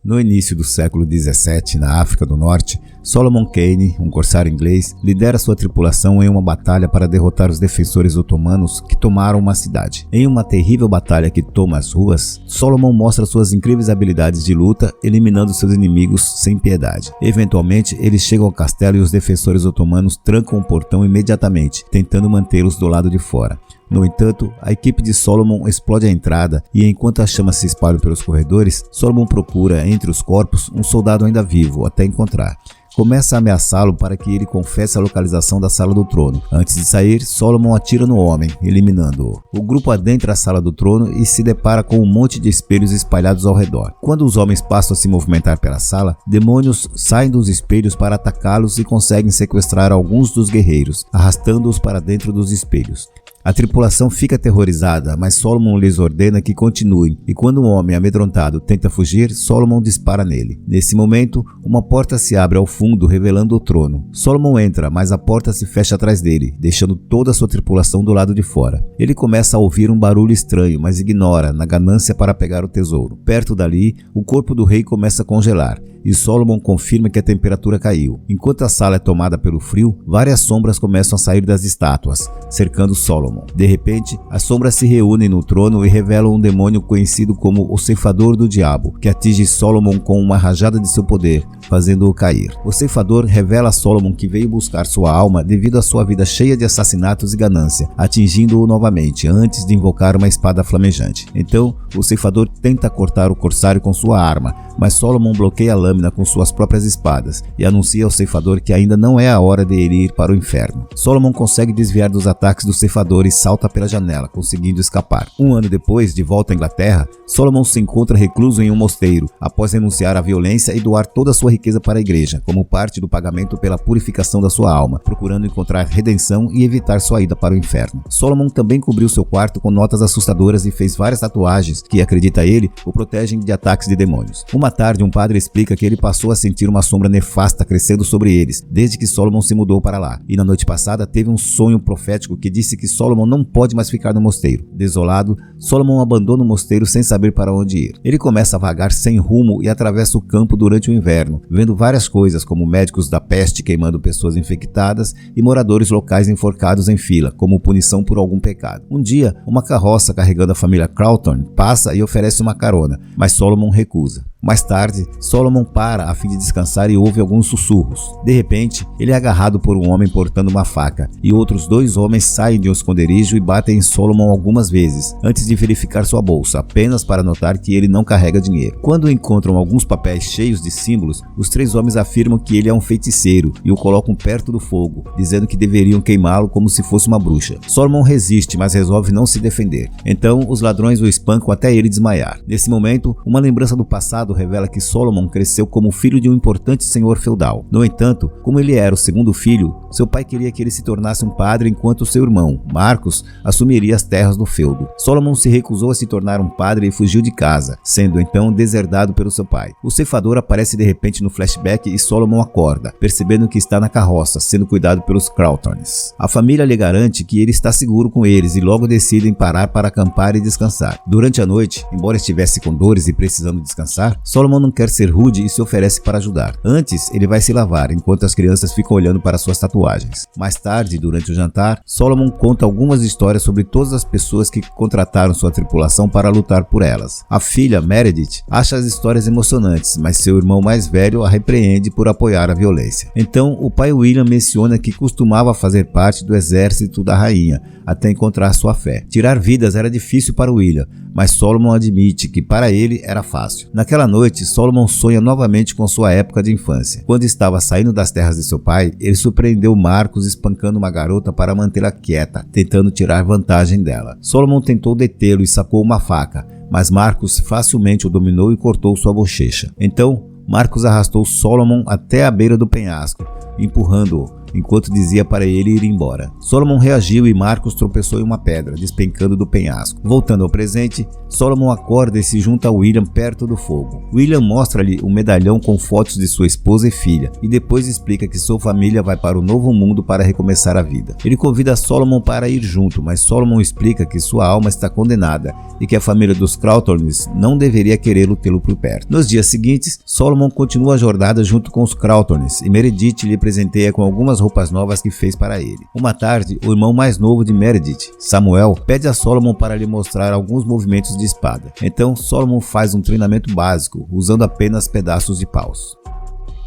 No início do século XVII, na África do Norte, Solomon Kane, um corsário inglês, lidera sua tripulação em uma batalha para derrotar os defensores otomanos que tomaram uma cidade. Em uma terrível batalha que toma as ruas, Solomon mostra suas incríveis habilidades de luta, eliminando seus inimigos sem piedade. Eventualmente, eles chegam ao castelo e os defensores otomanos trancam o portão imediatamente, tentando mantê-los do lado de fora. No entanto, a equipe de Solomon explode a entrada e enquanto as chamas se espalham pelos corredores, Solomon procura, entre os corpos, um soldado ainda vivo, até encontrar. Começa a ameaçá-lo para que ele confesse a localização da Sala do Trono. Antes de sair, Solomon atira no homem, eliminando-o. O grupo adentra a Sala do Trono e se depara com um monte de espelhos espalhados ao redor. Quando os homens passam a se movimentar pela sala, demônios saem dos espelhos para atacá-los e conseguem sequestrar alguns dos guerreiros, arrastando-os para dentro dos espelhos. A tripulação fica aterrorizada, mas Solomon lhes ordena que continuem, e quando um homem amedrontado tenta fugir, Solomon dispara nele. Nesse momento, uma porta se abre ao fundo, revelando o trono. Solomon entra, mas a porta se fecha atrás dele, deixando toda a sua tripulação do lado de fora. Ele começa a ouvir um barulho estranho, mas ignora, na ganância para pegar o tesouro. Perto dali, o corpo do rei começa a congelar, e Solomon confirma que a temperatura caiu. Enquanto a sala é tomada pelo frio, várias sombras começam a sair das estátuas, cercando Solomon. De repente, as sombras se reúnem no trono e revelam um demônio conhecido como o Ceifador do Diabo, que atinge Solomon com uma rajada de seu poder, fazendo-o cair. O Ceifador revela a Solomon que veio buscar sua alma devido à sua vida cheia de assassinatos e ganância, atingindo-o novamente, antes de invocar uma espada flamejante. Então, o Ceifador tenta cortar o corsário com sua arma, mas Solomon bloqueia a lâmina com suas próprias espadas e anuncia ao Ceifador que ainda não é a hora de ele ir para o inferno. Solomon consegue desviar dos ataques do Ceifador e salta pela janela, conseguindo escapar. Um ano depois, de volta à Inglaterra, Solomon se encontra recluso em um mosteiro, após renunciar à violência e doar toda a sua riqueza para a igreja, como parte do pagamento pela purificação da sua alma, procurando encontrar redenção e evitar sua ida para o inferno. Solomon também cobriu seu quarto com notas assustadoras e fez várias tatuagens que, acredita ele, o protegem de ataques de demônios. Uma tarde, um padre explica que ele passou a sentir uma sombra nefasta crescendo sobre eles, desde que Solomon se mudou para lá. E na noite passada teve um sonho profético que disse que Solomon não pode mais ficar no mosteiro. Desolado, Solomon abandona o mosteiro sem saber para onde ir. Ele começa a vagar sem rumo e atravessa o campo durante o inverno, vendo várias coisas como médicos da peste queimando pessoas infectadas e moradores locais enforcados em fila, como punição por algum pecado. Um dia, uma carroça carregando a família Crawton passa e oferece uma carona, mas Solomon recusa. Mais tarde, Solomon para a fim de descansar e ouve alguns sussurros. De repente, ele é agarrado por um homem portando uma faca, e outros dois homens saem de um esconderijo e batem em Solomon algumas vezes, antes de verificar sua bolsa, apenas para notar que ele não carrega dinheiro. Quando encontram alguns papéis cheios de símbolos, os três homens afirmam que ele é um feiticeiro e o colocam perto do fogo, dizendo que deveriam queimá-lo como se fosse uma bruxa. Solomon resiste, mas resolve não se defender. Então, os ladrões o espancam até ele desmaiar. Nesse momento, uma lembrança do passado revela que Solomon cresceu como filho de um importante senhor feudal. No entanto, como ele era o segundo filho, seu pai queria que ele se tornasse um padre enquanto seu irmão, Marcos, assumiria as terras do feudo. Solomon se recusou a se tornar um padre e fugiu de casa, sendo então deserdado pelo seu pai. O ceifador aparece de repente no flashback e Solomon acorda, percebendo que está na carroça, sendo cuidado pelos Crawtons. A família lhe garante que ele está seguro com eles e logo decidem parar para acampar e descansar. Durante a noite, embora estivesse com dores e precisando descansar, Solomon não quer ser rude e se oferece para ajudar. Antes, ele vai se lavar, enquanto as crianças ficam olhando para suas tatuagens. Mais tarde, durante o jantar, Solomon conta algumas histórias sobre todas as pessoas que contrataram sua tripulação para lutar por elas. A filha, Meredith, acha as histórias emocionantes, mas seu irmão mais velho a repreende por apoiar a violência. Então, o pai William menciona que costumava fazer parte do exército da rainha, até encontrar sua fé. Tirar vidas era difícil para William, mas Solomon admite que para ele era fácil. Naquela noite, Solomon sonha novamente com sua época de infância. Quando estava saindo das terras de seu pai, ele surpreendeu Marcos espancando uma garota para mantê-la quieta, tentando tirar vantagem dela. Solomon tentou detê-lo e sacou uma faca, mas Marcos facilmente o dominou e cortou sua bochecha. Então, Marcos arrastou Solomon até a beira do penhasco, empurrando-o, enquanto dizia para ele ir embora. Solomon reagiu e Marcos tropeçou em uma pedra, despencando do penhasco. Voltando ao presente, Solomon acorda e se junta a William perto do fogo. William mostra-lhe um medalhão com fotos de sua esposa e filha, e depois explica que sua família vai para o novo mundo para recomeçar a vida. Ele convida Solomon para ir junto, mas Solomon explica que sua alma está condenada e que a família dos Crawthornes não deveria querê-lo tê-lo por perto. Nos dias seguintes, Solomon continua a jornada junto com os Crawthornes e Meredith lhe presenteia com algumas roupas novas que fez para ele. Uma tarde, o irmão mais novo de Meredith, Samuel, pede a Solomon para lhe mostrar alguns movimentos de espada. Então, Solomon faz um treinamento básico, usando apenas pedaços de paus.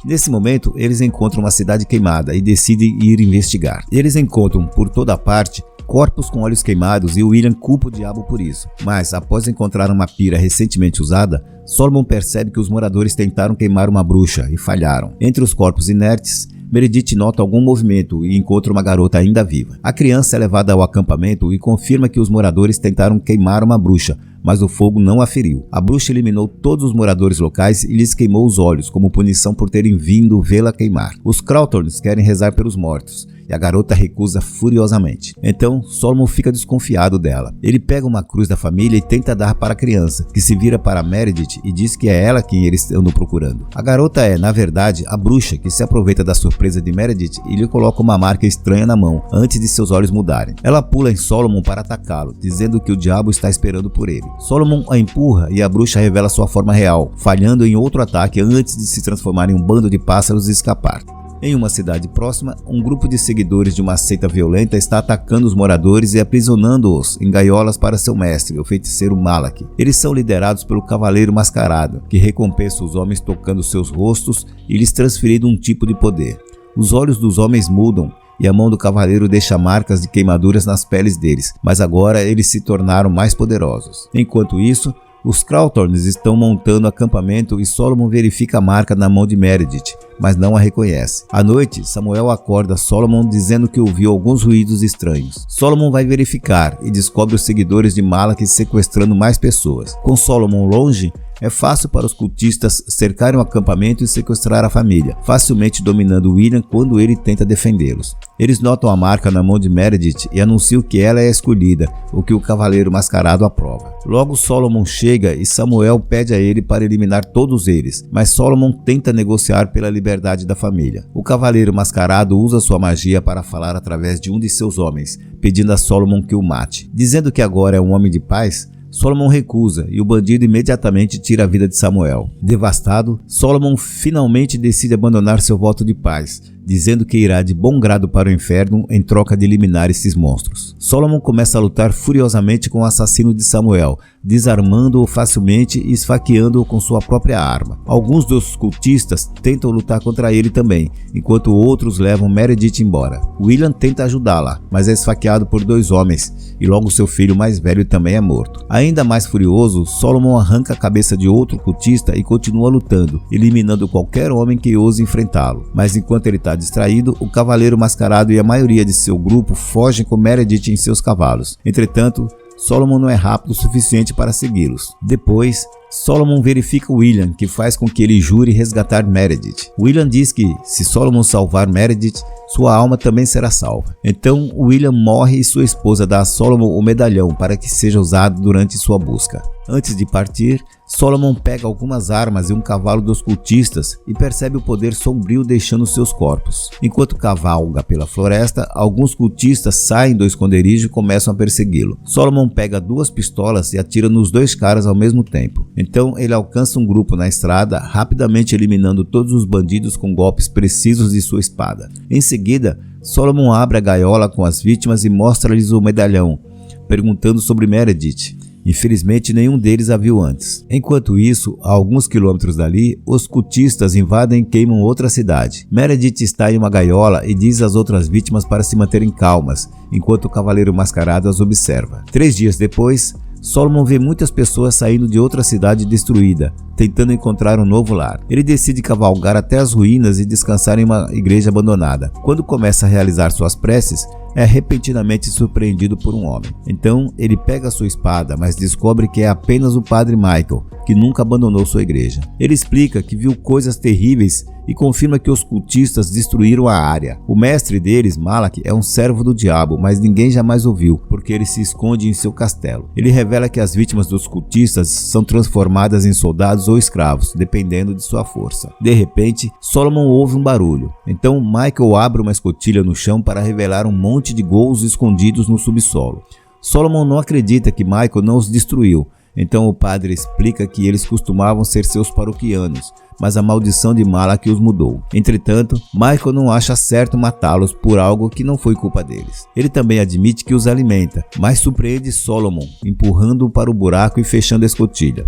Nesse momento, eles encontram uma cidade queimada e decidem ir investigar. Eles encontram, por toda parte, corpos com olhos queimados e William culpa o diabo por isso. Mas, após encontrar uma pira recentemente usada, Solomon percebe que os moradores tentaram queimar uma bruxa e falharam. Entre os corpos inertes, Meredith nota algum movimento e encontra uma garota ainda viva. A criança é levada ao acampamento e confirma que os moradores tentaram queimar uma bruxa, mas o fogo não a feriu. A bruxa eliminou todos os moradores locais e lhes queimou os olhos, como punição por terem vindo vê-la queimar. Os Crawthornes querem rezar pelos mortos, e a garota recusa furiosamente. Então, Solomon fica desconfiado dela. Ele pega uma cruz da família e tenta dar para a criança, que se vira para Meredith e diz que é ela quem eles andam procurando. A garota é, na verdade, a bruxa que se aproveita da surpresa de Meredith e lhe coloca uma marca estranha na mão, antes de seus olhos mudarem. Ela pula em Solomon para atacá-lo, dizendo que o diabo está esperando por ele. Solomon a empurra e a bruxa revela sua forma real, falhando em outro ataque antes de se transformar em um bando de pássaros e escapar. Em uma cidade próxima, um grupo de seguidores de uma seita violenta está atacando os moradores e aprisionando-os em gaiolas para seu mestre, o feiticeiro Malak. Eles são liderados pelo Cavaleiro Mascarado, que recompensa os homens tocando seus rostos e lhes transferindo um tipo de poder. Os olhos dos homens mudam e a mão do cavaleiro deixa marcas de queimaduras nas peles deles, mas agora eles se tornaram mais poderosos. Enquanto isso, os Crawthornes estão montando acampamento e Solomon verifica a marca na mão de Meredith, mas não a reconhece. À noite, Samuel acorda Solomon dizendo que ouviu alguns ruídos estranhos. Solomon vai verificar e descobre os seguidores de Malak sequestrando mais pessoas. Com Solomon longe, é fácil para os cultistas cercarem o acampamento e sequestrar a família, facilmente dominando William quando ele tenta defendê-los. Eles notam a marca na mão de Meredith e anunciam que ela é a escolhida, o que o Cavaleiro Mascarado aprova. Logo Solomon chega e Samuel pede a ele para eliminar todos eles, mas Solomon tenta negociar pela liberdade da família. O Cavaleiro Mascarado usa sua magia para falar através de um de seus homens, pedindo a Solomon que o mate. Dizendo que agora é um homem de paz, Solomon recusa e o bandido imediatamente tira a vida de Samuel. Devastado, Solomon finalmente decide abandonar seu voto de paz, dizendo que irá de bom grado para o inferno em troca de eliminar esses monstros. Solomon começa a lutar furiosamente com o assassino de Samuel, desarmando-o facilmente e esfaqueando-o com sua própria arma. Alguns dos cultistas tentam lutar contra ele também, enquanto outros levam Meredith embora. William tenta ajudá-la, mas é esfaqueado por dois homens e logo seu filho mais velho também é morto. Ainda mais furioso, Solomon arranca a cabeça de outro cultista e continua lutando, eliminando qualquer homem que ouse enfrentá-lo. Mas enquanto ele está distraído, o Cavaleiro Mascarado e a maioria de seu grupo fogem com Meredith em seus cavalos. Entretanto, Solomon não é rápido o suficiente para segui-los. Depois, Solomon verifica William, que faz com que ele jure resgatar Meredith. William diz que, se Solomon salvar Meredith, sua alma também será salva. Então, William morre e sua esposa dá a Solomon o medalhão para que seja usado durante sua busca. Antes de partir, Solomon pega algumas armas e um cavalo dos cultistas e percebe o poder sombrio deixando seus corpos. Enquanto cavalga pela floresta, alguns cultistas saem do esconderijo e começam a persegui-lo. Solomon pega duas pistolas e atira nos dois caras ao mesmo tempo. Então ele alcança um grupo na estrada, rapidamente eliminando todos os bandidos com golpes precisos de sua espada. Em seguida, Solomon abre a gaiola com as vítimas e mostra-lhes o medalhão, perguntando sobre Meredith. Infelizmente, nenhum deles a viu antes. Enquanto isso, a alguns quilômetros dali, os cultistas invadem e queimam outra cidade. Meredith está em uma gaiola e diz às outras vítimas para se manterem calmas, enquanto o Cavaleiro Mascarado as observa. 3 dias depois, Solomon vê muitas pessoas saindo de outra cidade destruída, tentando encontrar um novo lar. Ele decide cavalgar até as ruínas e descansar em uma igreja abandonada. Quando começa a realizar suas preces, é repentinamente surpreendido por um homem. Então ele pega sua espada, mas descobre que é apenas o padre Michael, que nunca abandonou sua igreja. Ele explica que viu coisas terríveis e confirma que os cultistas destruíram a área. O mestre deles, Malak, é um servo do diabo, mas ninguém jamais ouviu, porque ele se esconde em seu castelo. Ele revela que as vítimas dos cultistas são transformadas em soldados ou escravos, dependendo de sua força. De repente, Solomon ouve um barulho. Então Michael abre uma escotilha no chão para revelar um monte de ghouls escondidos no subsolo. Solomon não acredita que Michael não os destruiu. Então o padre explica que eles costumavam ser seus paroquianos, mas a maldição de Malak os mudou. Entretanto, Michael não acha certo matá-los por algo que não foi culpa deles. Ele também admite que os alimenta, mas surpreende Solomon, empurrando-o para o buraco e fechando a escotilha.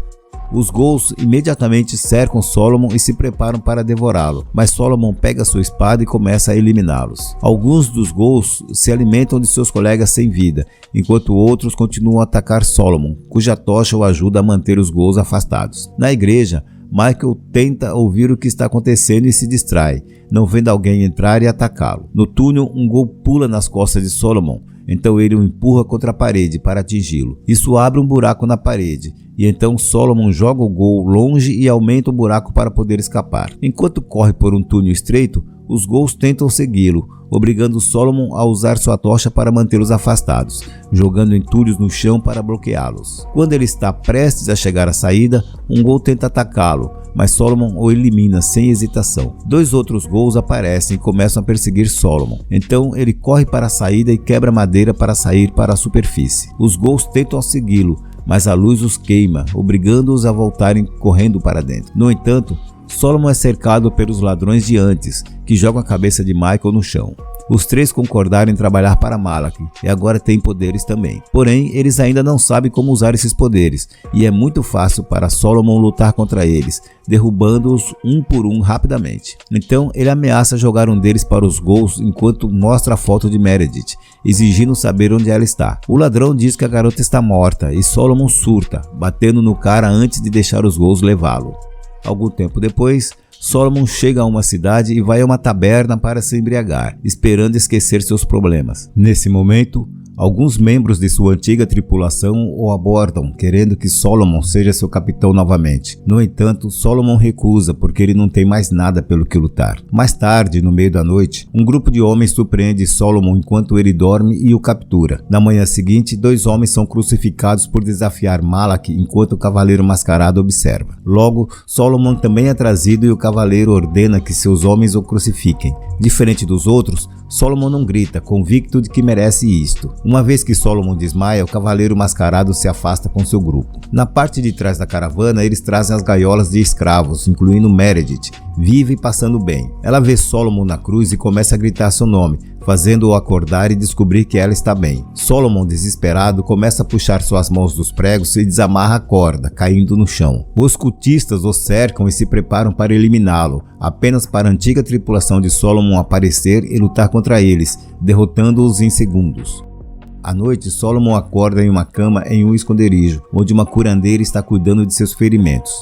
Os ghouls imediatamente cercam Solomon e se preparam para devorá-lo, mas Solomon pega sua espada e começa a eliminá-los. Alguns dos ghouls se alimentam de seus colegas sem vida, enquanto outros continuam a atacar Solomon, cuja tocha o ajuda a manter os ghouls afastados. Na igreja, Michael tenta ouvir o que está acontecendo e se distrai, não vendo alguém entrar e atacá-lo. No túnel, um ghoul pula nas costas de Solomon, então ele o empurra contra a parede para atingi-lo. Isso abre um buraco na parede, e então Solomon joga o ghoul longe e aumenta o buraco para poder escapar. Enquanto corre por um túnel estreito, os ghouls tentam segui-lo, obrigando Solomon a usar sua tocha para mantê-los afastados, jogando entulhos no chão para bloqueá-los. Quando ele está prestes a chegar à saída, um ghoul tenta atacá-lo, mas Solomon o elimina sem hesitação. Dois outros ghouls aparecem e começam a perseguir Solomon. Então ele corre para a saída e quebra madeira para sair para a superfície. Os ghouls tentam segui-lo, mas a luz os queima, obrigando-os a voltarem correndo para dentro. No entanto, Solomon é cercado pelos ladrões de antes, que jogam a cabeça de Michael no chão. Os três concordaram em trabalhar para Malak e agora têm poderes também. Porém, eles ainda não sabem como usar esses poderes, e é muito fácil para Solomon lutar contra eles, derrubando-os um por um rapidamente. Então, ele ameaça jogar um deles para os ghouls enquanto mostra a foto de Meredith, exigindo saber onde ela está. O ladrão diz que a garota está morta e Solomon surta, batendo no cara antes de deixar os ghouls levá-lo. Algum tempo depois, Solomon chega a uma cidade e vai a uma taberna para se embriagar, esperando esquecer seus problemas. Nesse momento, alguns membros de sua antiga tripulação o abordam, querendo que Solomon seja seu capitão novamente. No entanto, Solomon recusa porque ele não tem mais nada pelo que lutar. Mais tarde, no meio da noite, um grupo de homens surpreende Solomon enquanto ele dorme e o captura. Na manhã seguinte, dois homens são crucificados por desafiar Malak enquanto o cavaleiro mascarado observa. Logo, Solomon também é trazido e o cavaleiro ordena que seus homens o crucifiquem. Diferente dos outros, Solomon não grita, convicto de que merece isto. Uma vez que Solomon desmaia, o cavaleiro mascarado se afasta com seu grupo. Na parte de trás da caravana, eles trazem as gaiolas de escravos, incluindo Meredith, viva e passando bem. Ela vê Solomon na cruz e começa a gritar seu nome, fazendo-o acordar e descobrir que ela está bem. Solomon, desesperado, começa a puxar suas mãos dos pregos e desamarra a corda, caindo no chão. Os cultistas o cercam e se preparam para eliminá-lo, apenas para a antiga tripulação de Solomon aparecer e lutar contra eles, derrotando-os em segundos. À noite, Solomon acorda em uma cama em um esconderijo, onde uma curandeira está cuidando de seus ferimentos.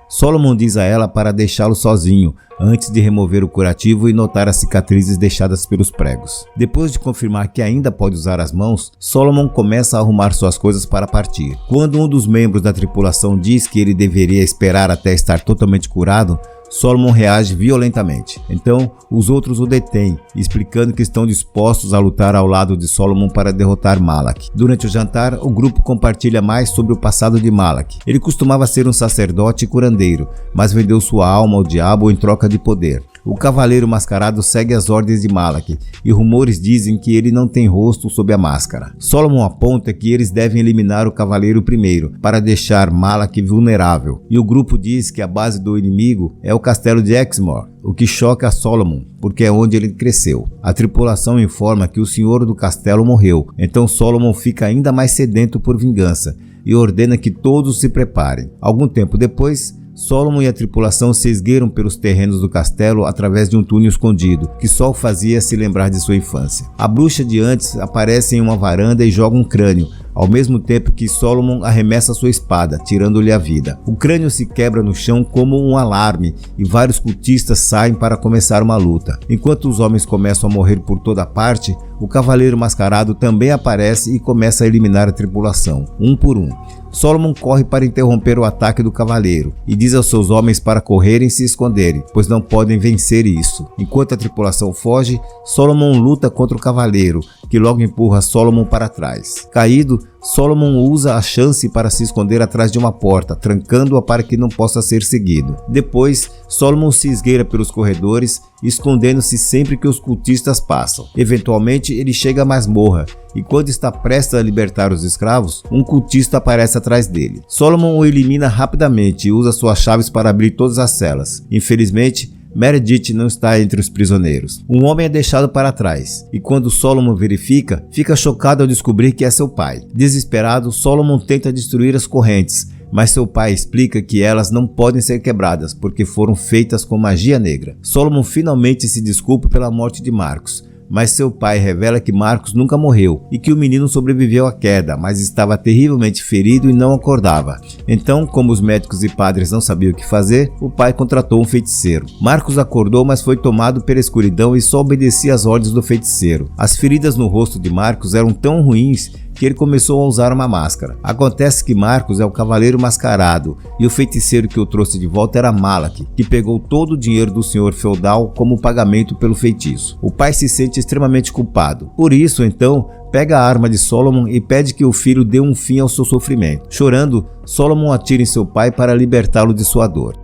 Solomon diz a ela para deixá-lo sozinho, antes de remover o curativo e notar as cicatrizes deixadas pelos pregos. Depois de confirmar que ainda pode usar as mãos, Solomon começa a arrumar suas coisas para partir. Quando um dos membros da tripulação diz que ele deveria esperar até estar totalmente curado, Solomon reage violentamente. Então, os outros o detêm, explicando que estão dispostos a lutar ao lado de Solomon para derrotar Malak. Durante o jantar, o grupo compartilha mais sobre o passado de Malak. Ele costumava ser um sacerdote e curandeiro, mas vendeu sua alma ao diabo em troca de poder. O cavaleiro mascarado segue as ordens de Malak, e rumores dizem que ele não tem rosto sob a máscara. Solomon aponta que eles devem eliminar o cavaleiro primeiro, para deixar Malak vulnerável, e o grupo diz que a base do inimigo é o castelo de Exmoor, o que choca Solomon, porque é onde ele cresceu. A tripulação informa que o senhor do castelo morreu, então Solomon fica ainda mais sedento por vingança, e ordena que todos se preparem. Algum tempo depois, Solomon e a tripulação se esgueiram pelos terrenos do castelo através de um túnel escondido, que só o fazia se lembrar de sua infância. A bruxa de antes aparece em uma varanda e joga um crânio, ao mesmo tempo que Solomon arremessa sua espada, tirando-lhe a vida. O crânio se quebra no chão como um alarme e vários cultistas saem para começar uma luta. Enquanto os homens começam a morrer por toda parte, o Cavaleiro Mascarado também aparece e começa a eliminar a tripulação, um por um. Solomon corre para interromper o ataque do cavaleiro e diz aos seus homens para correrem e se esconderem, pois não podem vencer isso. Enquanto a tripulação foge, Solomon luta contra o cavaleiro, que logo empurra Solomon para trás. Caído, Solomon usa a chance para se esconder atrás de uma porta, trancando-a para que não possa ser seguido. Depois, Solomon se esgueira pelos corredores, escondendo-se sempre que os cultistas passam. Eventualmente, ele chega à masmorra, e quando está prestes a libertar os escravos, um cultista aparece atrás dele. Solomon o elimina rapidamente e usa suas chaves para abrir todas as celas. Infelizmente, Meredith não está entre os prisioneiros. Um homem é deixado para trás, e quando Solomon verifica, fica chocado ao descobrir que é seu pai. Desesperado, Solomon tenta destruir as correntes, mas seu pai explica que elas não podem ser quebradas porque foram feitas com magia negra. Solomon finalmente se desculpa pela morte de Marcos, mas seu pai revela que Marcos nunca morreu e que o menino sobreviveu à queda, mas estava terrivelmente ferido e não acordava. Então, como os médicos e padres não sabiam o que fazer, o pai contratou um feiticeiro. Marcos acordou, mas foi tomado pela escuridão e só obedecia às ordens do feiticeiro. As feridas no rosto de Marcos eram tão ruins que ele começou a usar uma máscara. Acontece que Marcos é o Cavaleiro Mascarado e o feiticeiro que o trouxe de volta era Malak, que pegou todo o dinheiro do senhor feudal como pagamento pelo feitiço. O pai se sente extremamente culpado. Por isso, então, pega a arma de Solomon e pede que o filho dê um fim ao seu sofrimento. Chorando, Solomon atira em seu pai para libertá-lo de sua dor.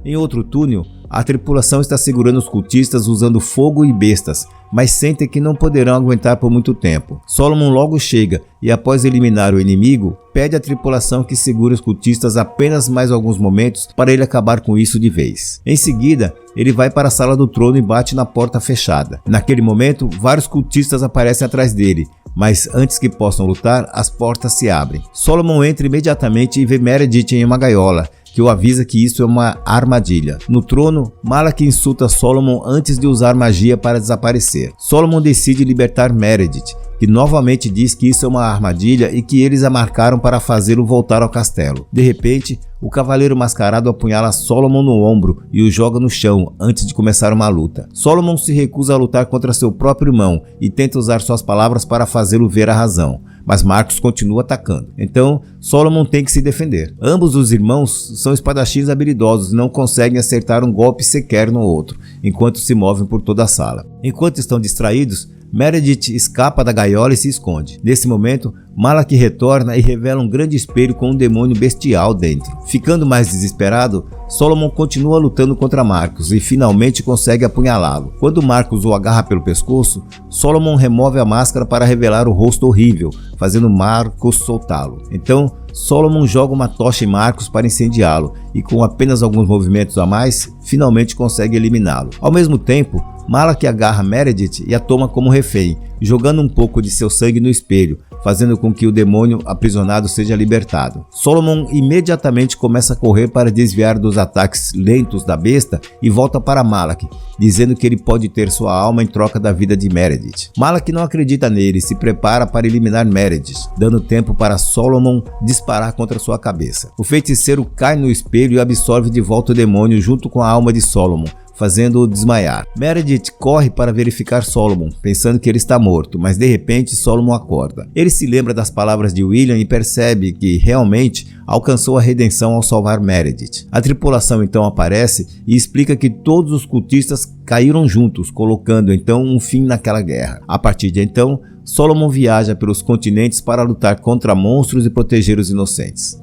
Em outro túnel, a tripulação está segurando os cultistas usando fogo e bestas, mas sentem que não poderão aguentar por muito tempo. Solomon logo chega e, após eliminar o inimigo, pede à tripulação que segure os cultistas apenas mais alguns momentos para ele acabar com isso de vez. Em seguida, ele vai para a sala do trono e bate na porta fechada. Naquele momento, vários cultistas aparecem atrás dele, mas antes que possam lutar, as portas se abrem. Solomon entra imediatamente e vê Meredith em uma gaiola, que o avisa que isso é uma armadilha. No trono, Malak insulta Solomon antes de usar magia para desaparecer. Solomon decide libertar Meredith, que novamente diz que isso é uma armadilha e que eles a marcaram para fazê-lo voltar ao castelo. De repente, o Cavaleiro Mascarado apunhala Solomon no ombro e o joga no chão antes de começar uma luta. Solomon se recusa a lutar contra seu próprio irmão e tenta usar suas palavras para fazê-lo ver a razão, mas Marcos continua atacando. Então, Solomon tem que se defender. Ambos os irmãos são espadachins habilidosos e não conseguem acertar um golpe sequer no outro, enquanto se movem por toda a sala. Enquanto estão distraídos, Meredith escapa da gaiola e se esconde. Nesse momento, Malak retorna e revela um grande espelho com um demônio bestial dentro. Ficando mais desesperado, Solomon continua lutando contra Marcos e finalmente consegue apunhalá-lo. Quando Marcos o agarra pelo pescoço, Solomon remove a máscara para revelar o rosto horrível, fazendo Marcos soltá-lo. Então, Solomon joga uma tocha em Marcos para incendiá-lo e, com apenas alguns movimentos a mais, finalmente consegue eliminá-lo. Ao mesmo tempo, Malak agarra Meredith e a toma como refém, jogando um pouco de seu sangue no espelho, fazendo com que o demônio aprisionado seja libertado. Solomon imediatamente começa a correr para desviar dos ataques lentos da besta e volta para Malak, dizendo que ele pode ter sua alma em troca da vida de Meredith. Malak não acredita nele e se prepara para eliminar Meredith, dando tempo para Solomon disparar contra sua cabeça. O feiticeiro cai no espelho e absorve de volta o demônio junto com a alma de Solomon, fazendo-o desmaiar. Meredith corre para verificar Solomon, pensando que ele está morto, mas de repente Solomon acorda. Ele se lembra das palavras de William e percebe que realmente alcançou a redenção ao salvar Meredith. A tripulação então aparece e explica que todos os cultistas caíram juntos, colocando então um fim naquela guerra. A partir de então, Solomon viaja pelos continentes para lutar contra monstros e proteger os inocentes.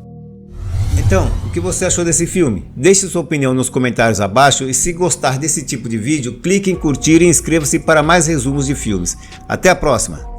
Então, o que você achou desse filme? Deixe sua opinião nos comentários abaixo e, se gostar desse tipo de vídeo, clique em curtir e inscreva-se para mais resumos de filmes. Até a próxima!